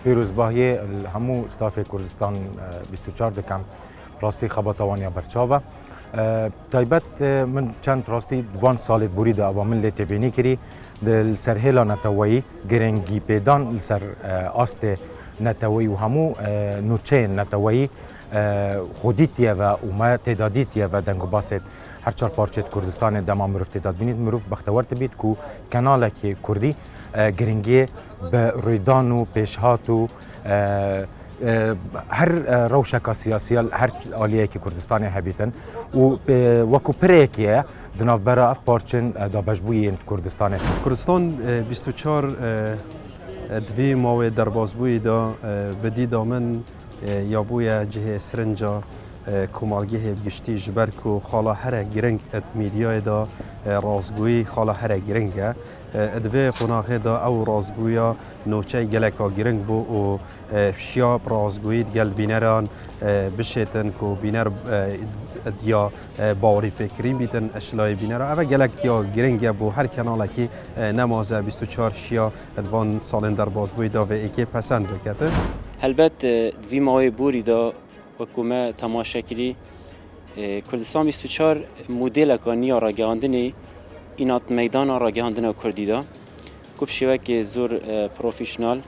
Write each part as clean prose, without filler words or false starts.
پیروزباهی همو استاف کردستان 24 دکم راستی خباتوانیا برچاوه تایبت من چند راستی وان سالت برید عوامل لتبینی کری دل سرهلا نتوایی گرنگی پیدان سر آست نتوایی و همو نوچه نتوایی خودیتیه و اومه تعدادیتیه و دنگو باست هر چهار پارچه کردستان دما مروف تعداد بینید مروف بختورت بید که کانال که کردی گرنگی به رویدان و پیشهات و هر روشک سیاسی هر آلیه که کردستان هبیتن و وکو پریکیه دناف برا اف پارچن دابجبوی کردستان 24 دوی ماوی دربازبوی دا بدی دامن یابوی جه سرنجا کمالگه بگشتی جبرکو خالا هر گرنگ ات میدیای دا رازگویی خالا هر گرنگه ادوی قناخه دا او رازگویا نوچه گلکا گرنگ بو و شیاب رازگویی گل بینران بشیتن کو بینر دیا باوری فکری بیتن اشلای بینر اوه گلک یا گرنگ بو هر کناله که نمازه 24 شیا ادوان سالن در بازبوی دا و ایکی پسند بکته البته دوی ماوی بوری دا وکومه تماشا کری کردستان 24 مدل کانی راگهاندنی اینات میدان راگهاندن کردی دا کب شوه که زور پروفیشنال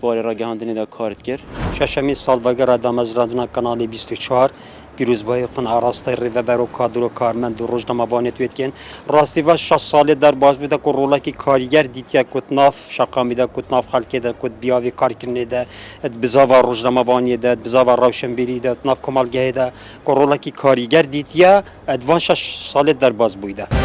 بار راگهاندنی دا کارت کرد ششمی سال وگر دامزرادنا کانال 24 پیروزبای خون آراسته ریوبر و کادر و کارمند و روزنامه وانت ویدکن راستی و 6 سال در باز بیده که رولا که کارگر دیتیا کت ناف شقا میده کت ناف خلقه ده کت بیاوی کار کرنه ده بزاوا روزنامه وانی ده بزاوا روشنبیری ده ناف کمالگه ده که رولا که کارگر دیتیا ادوان 6 سال در باز بوده